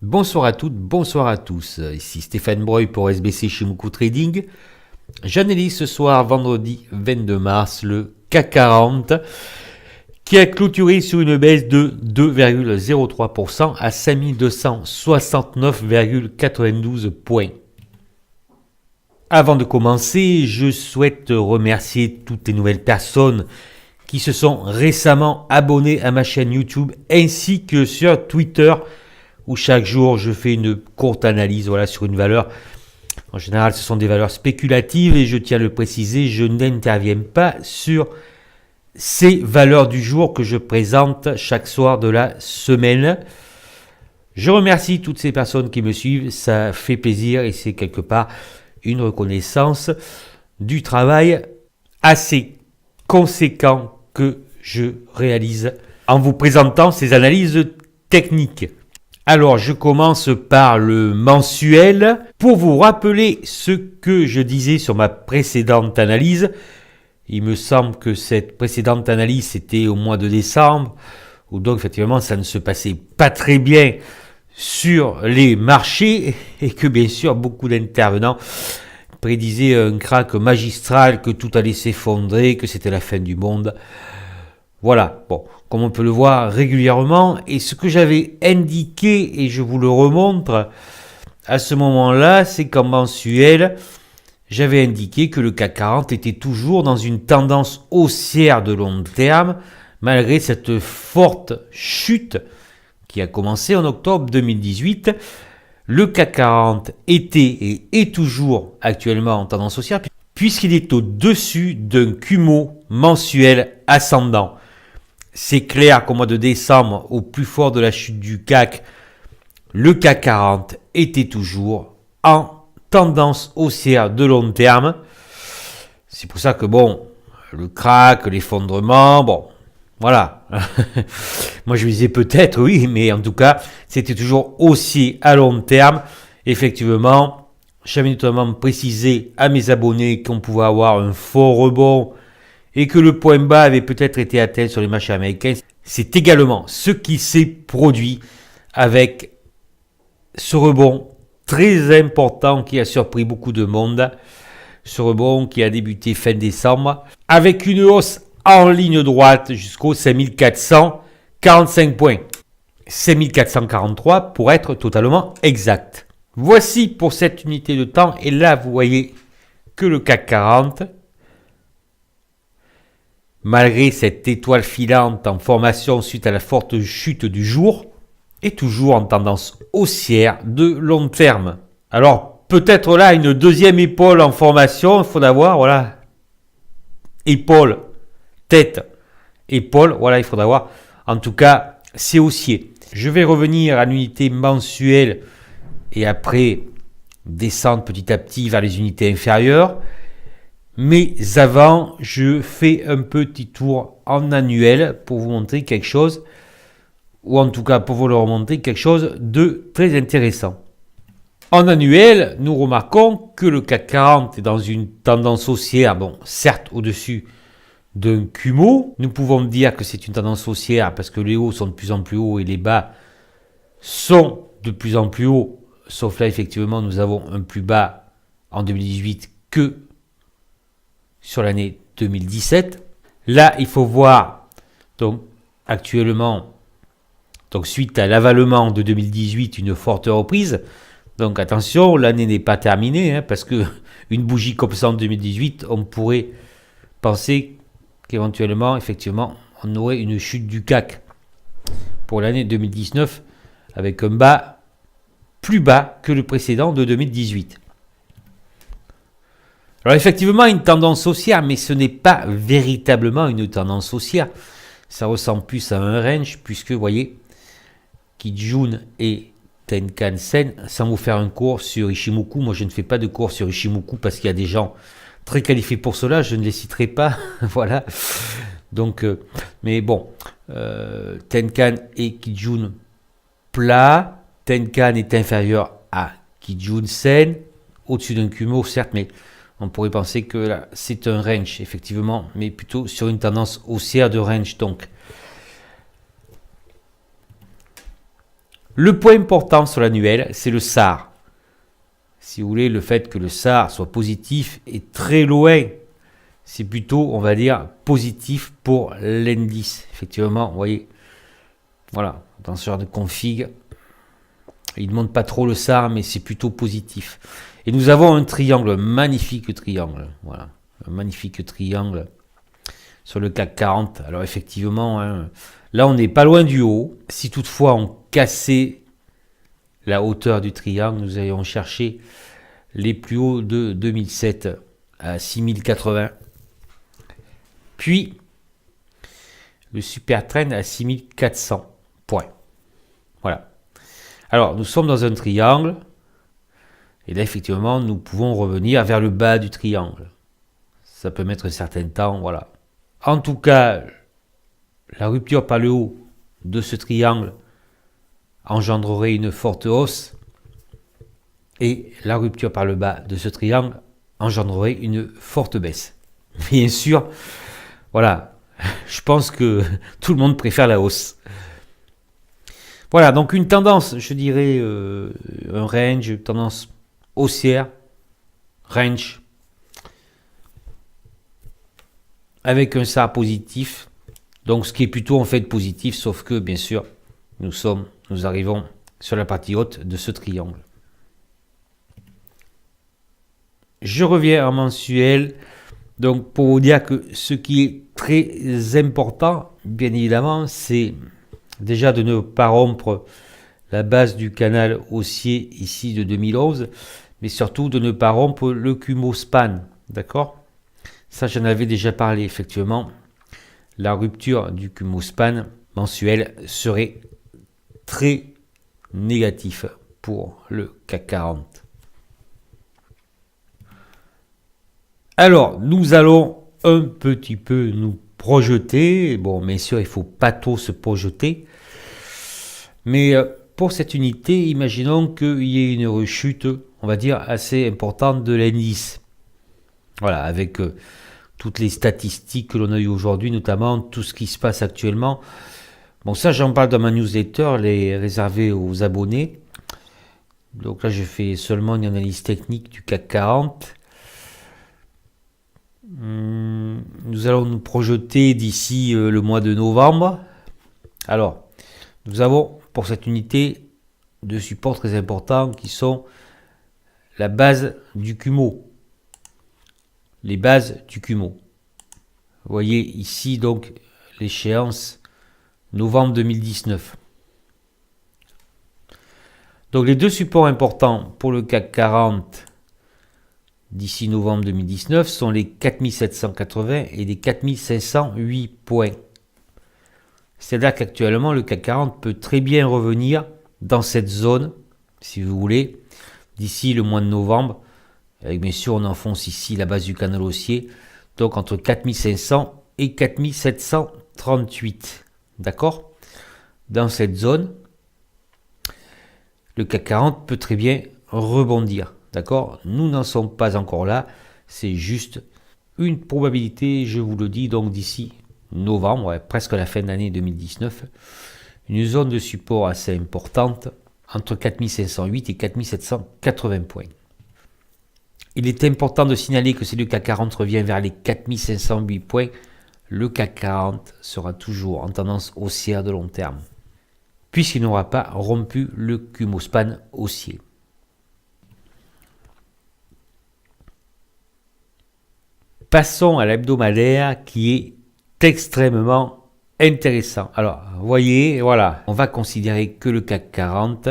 Bonsoir à toutes, bonsoir à tous. Ici Stéphane Breuil pour SBC Shimoku Trading. J'analyse ce soir, vendredi 22 mars, le CAC 40 qui a clôturé sur une baisse de 2,03% à 5269,92 points. Avant de commencer, je souhaite remercier toutes les nouvelles personnes qui se sont récemment abonnées à ma chaîne YouTube ainsi que sur Twitter, où chaque jour je fais une courte analyse sur une valeur. En général, ce sont des valeurs spéculatives et je tiens à le préciser, je n'interviens pas sur ces valeurs du jour que je présente chaque soir de la semaine. Je remercie toutes ces personnes qui me suivent, ça fait plaisir et c'est quelque part une reconnaissance du travail assez conséquent que je réalise en vous présentant ces analyses techniques. Alors, je commence par le mensuel. Pour vous rappeler ce que je disais sur ma précédente analyse, il me semble que cette précédente analyse, c'était au mois de décembre, où donc effectivement, ça ne se passait pas très bien sur les marchés, et que bien sûr, beaucoup d'intervenants prédisaient un crack magistral, que tout allait s'effondrer, que c'était la fin du monde. Voilà, bon, comme on peut le voir régulièrement, et ce que j'avais indiqué, et je vous le remontre, à ce moment-là, c'est qu'en mensuel, j'avais indiqué que le CAC 40 était toujours dans une tendance haussière de long terme, malgré cette forte chute qui a commencé en octobre 2018. Le CAC 40 était et est toujours actuellement en tendance haussière, puisqu'il est au-dessus d'un cumul mensuel ascendant. C'est clair qu'au mois de décembre, au plus fort de la chute du CAC, le CAC 40 était toujours en tendance haussière de long terme. C'est pour ça que le crack, l'effondrement, voilà. Moi je disais peut-être, oui, mais en tout cas, c'était toujours haussier à long terme. Effectivement, j'avais notamment précisé à mes abonnés qu'on pouvait avoir un fort rebond et que le point bas avait peut-être été atteint sur les marchés américains. C'est également ce qui s'est produit avec ce rebond très important qui a surpris beaucoup de monde. Ce rebond qui a débuté fin décembre avec une hausse en ligne droite jusqu'aux 5445 points. 5443 pour être totalement exact. Voici pour cette unité de temps et là vous voyez que le CAC 40, malgré cette étoile filante en formation suite à la forte chute du jour, est toujours en tendance haussière de long terme. Alors, peut-être là, une deuxième épaule en formation, il faudra voir, épaule, tête, épaule, il faudra voir. En tout cas, c'est haussier. Je vais revenir à l'unité mensuelle et après descendre petit à petit vers les unités inférieures. Mais avant, je fais un petit tour en annuel pour vous montrer quelque chose, ou en tout cas pour vous le remontrer quelque chose de très intéressant. En annuel, nous remarquons que le CAC 40 est dans une tendance haussière, certes au-dessus d'un cumul. Nous pouvons dire que c'est une tendance haussière parce que les hauts sont de plus en plus hauts et les bas sont de plus en plus hauts. Sauf là, effectivement, nous avons un plus bas en 2018 que sur l'année 2017. Là, il faut voir, donc, actuellement, suite à l'avalement de 2018, une forte reprise. Donc, attention, l'année n'est pas terminée, parce que une bougie comme ça en 2018, on pourrait penser qu'éventuellement, effectivement, on aurait une chute du CAC pour l'année 2019 avec un bas plus bas que le précédent de 2018. Alors effectivement, une tendance haussière, mais ce n'est pas véritablement une tendance haussière. Ça ressemble plus à un range, puisque vous voyez, Kijun et Tenkan-sen, sans vous faire un cours sur Ichimoku, moi je ne fais pas de cours sur Ichimoku parce qu'il y a des gens très qualifiés pour cela, je ne les citerai pas, voilà. Donc, Tenkan et Kijun plat, Tenkan est inférieur à Kijun-sen, au-dessus d'un cumul, certes, mais on pourrait penser que là, c'est un range, effectivement, mais plutôt sur une tendance haussière de range. Donc, Le point important sur l'annuel, c'est le SAR. Si vous voulez, le fait que le SAR soit positif est très loin. C'est plutôt, on va dire, positif pour l'indice. Effectivement, vous voyez, voilà, dans ce genre de config, il ne montre pas trop le SAR, mais c'est plutôt positif. Et nous avons un triangle, un magnifique triangle. Voilà, un magnifique triangle sur le CAC 40. Alors effectivement, hein, là on n'est pas loin du haut. Si toutefois on cassait la hauteur du triangle, nous allions chercher les plus hauts de 2007 à 6080. Puis le super trend à 6400 points. Voilà. Alors nous sommes dans un triangle. Et là effectivement nous pouvons revenir vers le bas du triangle. Ça peut mettre un certain temps, voilà. En tout cas, la rupture par le haut de ce triangle engendrerait une forte hausse et la rupture par le bas de ce triangle engendrerait une forte baisse. Bien sûr, voilà, je pense que tout le monde préfère la hausse. Voilà, donc une tendance, je dirais, un range, une tendance haussière, range, avec un SAR positif, donc ce qui est plutôt en fait positif, sauf que bien sûr, nous arrivons sur la partie haute de ce triangle. Je reviens en mensuel, donc pour vous dire que ce qui est très important, bien évidemment, c'est déjà de ne pas rompre la base du canal haussier ici de 2011, mais surtout de ne pas rompre le Kumo span, d'accord? Ça, j'en avais déjà parlé, effectivement. La rupture du Kumo span mensuel serait très négatif pour le CAC 40. Alors, nous allons un petit peu nous projeter. Bon, bien sûr, il ne faut pas trop se projeter. Mais pour cette unité, imaginons qu'il y ait une rechute, on va dire, assez importante de l'indice. Voilà, avec toutes les statistiques que l'on a eues aujourd'hui, notamment tout ce qui se passe actuellement. Bon, ça, j'en parle dans ma newsletter, les réservée aux abonnés. Donc là, je fais seulement une analyse technique du CAC 40. Nous allons nous projeter d'ici le mois de novembre. Alors, nous avons pour cette unité deux supports très importants qui sont la base du Kumo. Les bases du Kumo. Vous voyez ici donc l'échéance novembre 2019. Donc les deux supports importants pour le CAC 40 d'ici novembre 2019 sont les 4780 et les 4508 points. C'est-à-dire qu'actuellement le CAC 40 peut très bien revenir dans cette zone, si vous voulez, d'ici le mois de novembre. Avec bien sûr on enfonce ici la base du canal haussier, donc entre 4500 et 4738. D'accord? Dans cette zone, le CAC 40 peut très bien rebondir. D'accord? Nous n'en sommes pas encore là. C'est juste une probabilité, je vous le dis, donc d'ici novembre, ouais, presque la fin d'année 2019, une zone de support assez importante entre 4508 et 4780 points. Il est important de signaler que si le CAC 40 revient vers les 4508 points, le CAC 40 sera toujours en tendance haussière de long terme, puisqu'il n'aura pas rompu le Kumo span haussier. Passons à l'hebdomadaire qui est extrêmement intéressant. Alors, vous voyez, voilà, on va considérer que le CAC 40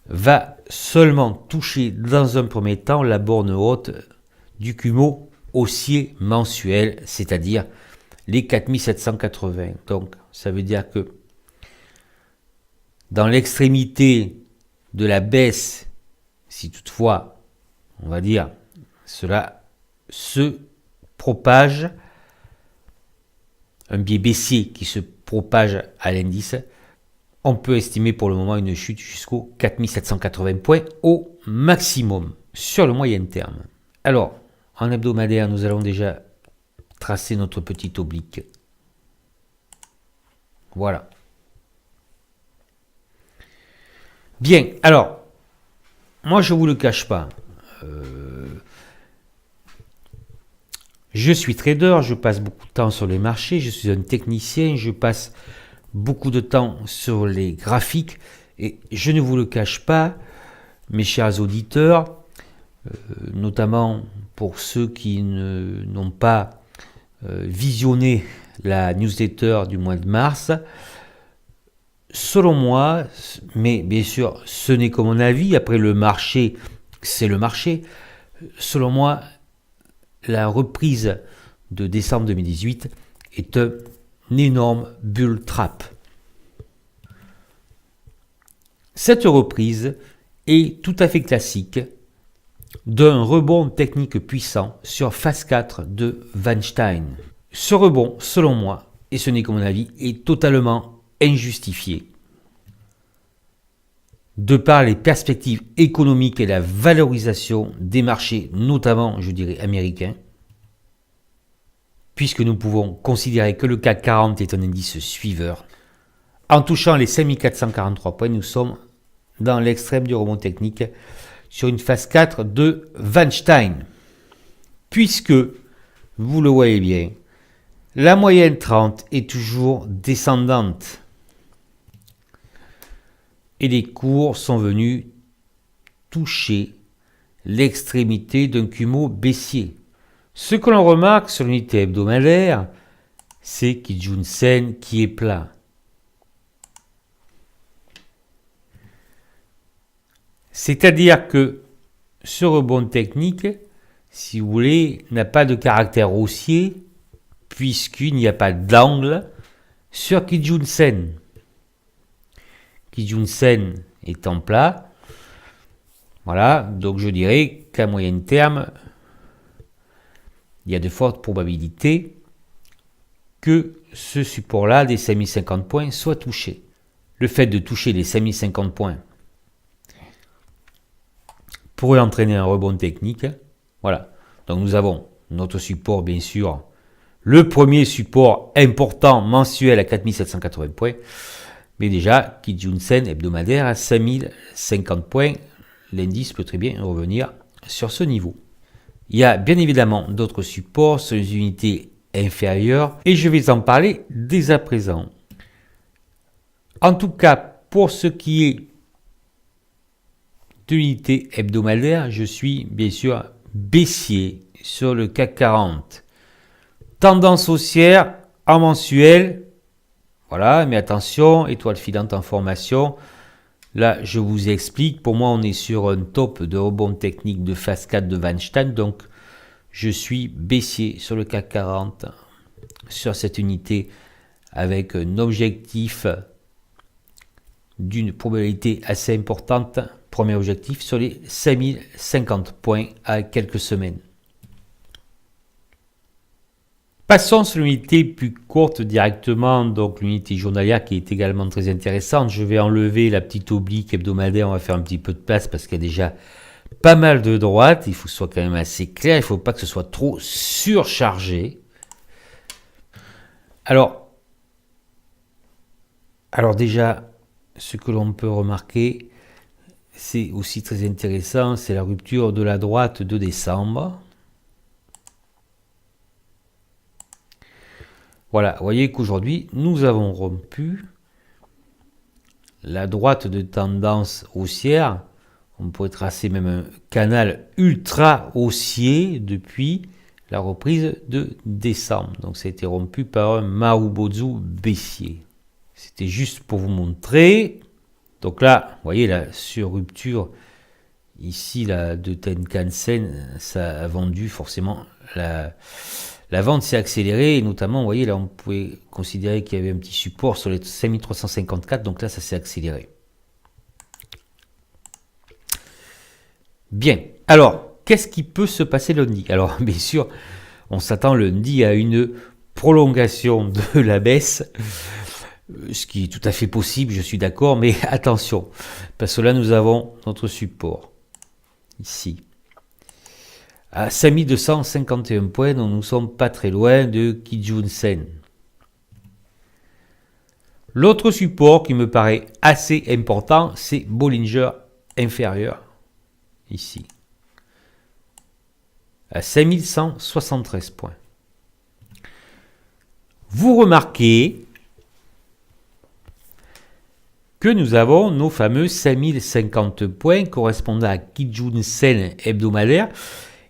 va seulement toucher dans un premier temps la borne haute du Kumo haussier mensuel, c'est-à-dire les 4780. Donc, ça veut dire que dans l'extrémité de la baisse, si toutefois, on va dire, cela se propage, un biais baissier qui se propage à l'indice, on peut estimer pour le moment une chute jusqu'aux 4780 points au maximum sur le moyen terme. Alors, en hebdomadaire, nous allons déjà tracer notre petit oblique. Voilà. Bien, alors, moi je vous le cache pas. Je suis trader, je passe beaucoup de temps sur les marchés, je suis un technicien, je passe beaucoup de temps sur les graphiques et je ne vous le cache pas, mes chers auditeurs, notamment pour ceux qui n'ont pas visionné la newsletter du mois de mars, selon moi, mais bien sûr ce n'est que mon avis, après le marché c'est le marché, selon moi la reprise de décembre 2018 est un énorme bull trap. Cette reprise est tout à fait classique d'un rebond technique puissant sur phase 4 de Weinstein. Ce rebond, selon moi, et ce n'est que mon avis, est totalement injustifié de par les perspectives économiques et la valorisation des marchés, notamment, je dirais, américains, puisque nous pouvons considérer que le CAC 40 est un indice suiveur. En touchant les 5443 points, nous sommes dans l'extrême du rebond technique sur une phase 4 de Weinstein. Puisque, vous le voyez bien, la moyenne 30 est toujours descendante. Et les cours sont venus toucher l'extrémité d'un cumul baissier. Ce que l'on remarque sur l'unité hebdomadaire, c'est Kijun Sen qui est plat. C'est-à-dire que ce rebond technique, si vous voulez, n'a pas de caractère haussier, puisqu'il n'y a pas d'angle sur Kijun Sen. Kijun Sen étant plat, voilà, donc je dirais qu'à moyen terme, il y a de fortes probabilités que ce support-là des 5050 points soit touché. Le fait de toucher les 5050 points pourrait entraîner un rebond technique. Voilà, donc nous avons notre support, bien sûr, le premier support important mensuel à 4780 points. Mais déjà, Kijun Sen hebdomadaire à 5050 points, l'indice peut très bien revenir sur ce niveau. Il y a bien évidemment d'autres supports sur les unités inférieures et je vais en parler dès à présent. En tout cas, pour ce qui est de l'unité hebdomadaire, je suis bien sûr baissier sur le CAC 40. Tendance haussière en mensuel. Voilà, mais attention, étoile filante en formation. Là, je vous explique. Pour moi, on est sur un top de rebond technique de phase 4 de Weinstein. Donc, je suis baissier sur le CAC 40, sur cette unité, avec un objectif d'une probabilité assez importante. Premier objectif sur les 5050 points à quelques semaines. Passons sur l'unité plus courte directement, donc l'unité journalière qui est également très intéressante. Je vais enlever la petite oblique hebdomadaire, on va faire un petit peu de place parce qu'il y a déjà pas mal de droites. Il faut que ce soit quand même assez clair, il ne faut pas que ce soit trop surchargé. Alors déjà, ce que l'on peut remarquer, c'est aussi très intéressant, c'est la rupture de la droite de décembre. Voilà, vous voyez qu'aujourd'hui, nous avons rompu la droite de tendance haussière. On pourrait tracer même un canal ultra haussier depuis la reprise de décembre. Donc ça a été rompu par un Marubozu baissier. C'était juste pour vous montrer. Donc là, vous voyez la sur-rupture ici là, de Tenkan-sen, ça a vendu forcément la vente s'est accélérée et notamment, vous voyez, là, on pouvait considérer qu'il y avait un petit support sur les 5354, donc là, ça s'est accéléré. Bien. Alors, qu'est-ce qui peut se passer lundi? Alors, bien sûr, on s'attend lundi à une prolongation de la baisse, ce qui est tout à fait possible, je suis d'accord, mais attention, parce que là, nous avons notre support, ici. À 5251 points, donc nous ne sommes pas très loin de Kijun Sen. L'autre support qui me paraît assez important, c'est Bollinger inférieur, ici, à 5173 points. Vous remarquez que nous avons nos fameux 5050 points correspondant à Kijun-sen hebdomadaire,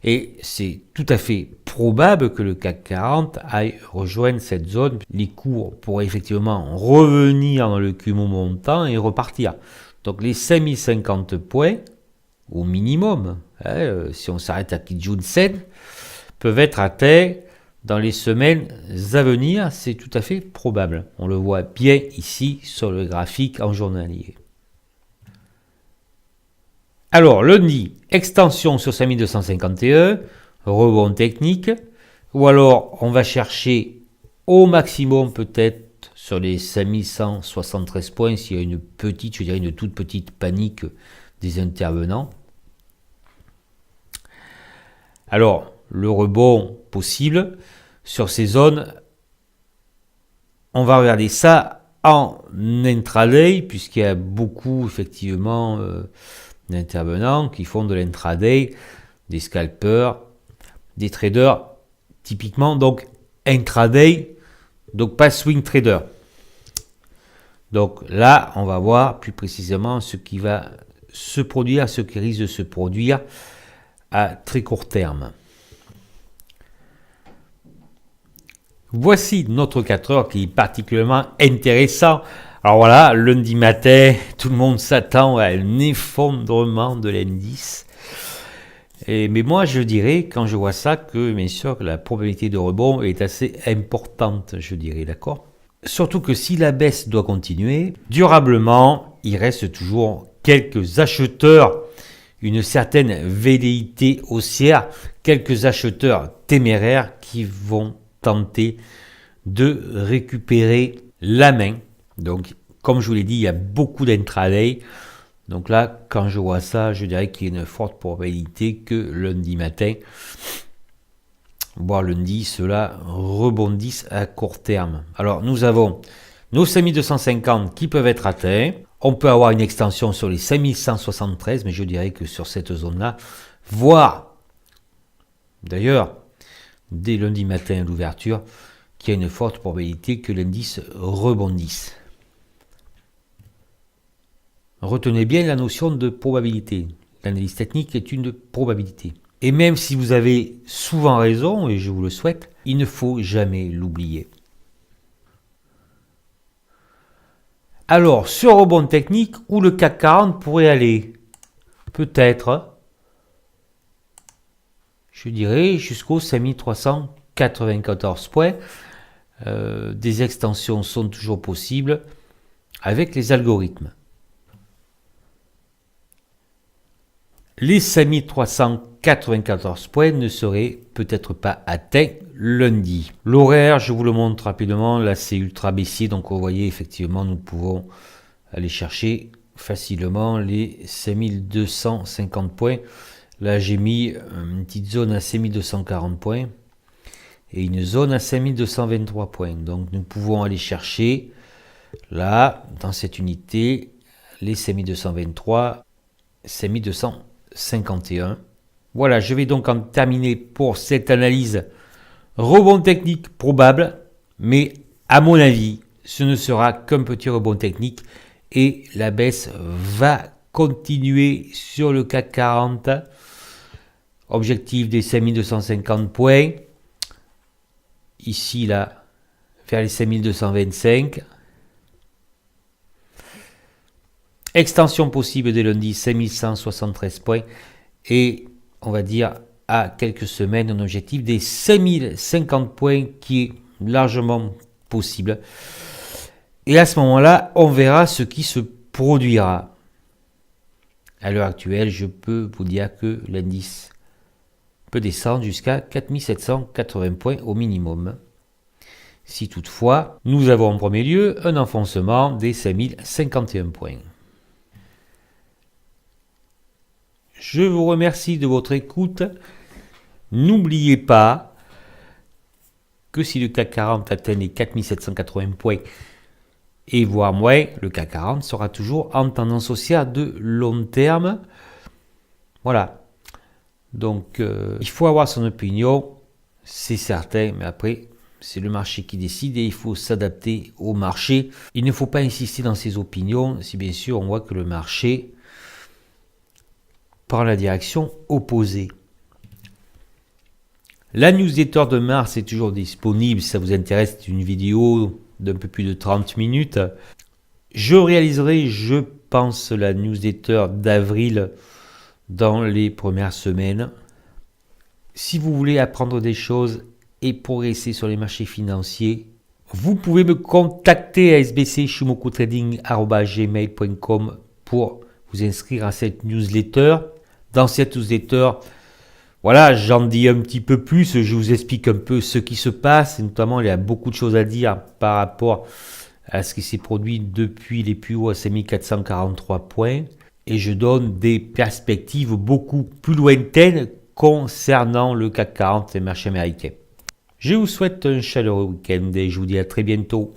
et c'est tout à fait probable que le CAC 40 aille rejoindre cette zone. Les cours pourraient effectivement revenir dans le Kumo montant et repartir. Donc les 5050 points, au minimum, si on s'arrête à Kijun-sen, peuvent être atteints dans les semaines à venir. C'est tout à fait probable. On le voit bien ici sur le graphique en journalier. Alors, lundi, extension sur 5251, rebond technique, ou alors on va chercher au maximum peut-être sur les 5173 points s'il y a une petite, je dirais une toute petite panique des intervenants. Alors, le rebond possible sur ces zones, on va regarder ça en intraday, puisqu'il y a beaucoup effectivement d'intervenants qui font de l'intraday, des scalpers, des traders, typiquement donc intraday, donc pas swing trader. Donc là, on va voir plus précisément ce qui va se produire, ce qui risque de se produire à très court terme. Voici notre 4 heures qui est particulièrement intéressant. Alors voilà, lundi matin, tout le monde s'attend à un effondrement de l'indice. Mais moi, je dirais, quand je vois ça, que bien sûr, la probabilité de rebond est assez importante, je dirais, d'accord ? Surtout que si la baisse doit continuer, durablement, il reste toujours quelques acheteurs, une certaine velléité haussière, quelques acheteurs téméraires qui vont tenter de récupérer la main. Donc, comme je vous l'ai dit, il y a beaucoup d'intraday. Donc là, quand je vois ça, je dirais qu'il y a une forte probabilité que lundi matin, voire lundi, cela rebondisse à court terme. Alors, nous avons nos 5250 qui peuvent être atteints. On peut avoir une extension sur les 5173, mais je dirais que sur cette zone-là, voire, d'ailleurs, dès lundi matin à l'ouverture, qu'il y a une forte probabilité que l'indice rebondisse. Retenez bien la notion de probabilité. L'analyse technique est une probabilité. Et même si vous avez souvent raison, et je vous le souhaite, il ne faut jamais l'oublier. Alors, ce rebond technique, où le CAC 40 pourrait aller? Peut-être, je dirais, jusqu'aux 5394 points. Des extensions sont toujours possibles avec les algorithmes. Les 5394 points ne seraient peut-être pas atteints lundi. L'horaire, je vous le montre rapidement. Là, c'est ultra baissier. Donc, vous voyez, effectivement, nous pouvons aller chercher facilement les 5250 points. Là, j'ai mis une petite zone à 5240 points et une zone à 5223 points. Donc, nous pouvons aller chercher, là, dans cette unité, les 5223, 5251. Voilà, je vais donc en terminer pour cette analyse. Rebond technique probable, mais à mon avis, ce ne sera qu'un petit rebond technique et la baisse va continuer sur le CAC 40. Objectif des 5250 points. Ici, là, vers les 5225. Extension possible dès lundi, 5173 points. Et on va dire à quelques semaines, un objectif des 5050 points qui est largement possible. Et à ce moment-là, on verra ce qui se produira. À l'heure actuelle, je peux vous dire que l'indice peut descendre jusqu'à 4780 points au minimum. Si toutefois, nous avons en premier lieu un enfoncement des 5051 points. Je vous remercie de votre écoute. N'oubliez pas que si le CAC 40 atteint les 4780 points et voire moins, le CAC 40 sera toujours en tendance haussière de long terme. Voilà. Donc, il faut avoir son opinion, c'est certain, mais après, c'est le marché qui décide et il faut s'adapter au marché. Il ne faut pas insister dans ses opinions si bien sûr on voit que le marché prend la direction opposée. La newsletter de mars est toujours disponible. Si ça vous intéresse, c'est une vidéo d'un peu plus de 30 minutes. Je réaliserai, je pense, la newsletter d'avril dans les premières semaines. Si vous voulez apprendre des choses et progresser sur les marchés financiers, vous pouvez me contacter à sbcshimokotrading@gmail.com pour vous inscrire à cette newsletter. Dans cette newsletter, voilà, j'en dis un petit peu plus, je vous explique un peu ce qui se passe, et notamment il y a beaucoup de choses à dire par rapport à ce qui s'est produit depuis les plus hauts à 5443 points, et je donne des perspectives beaucoup plus lointaines concernant le CAC 40 et les marchés américains. Je vous souhaite un chaleureux week-end et je vous dis à très bientôt.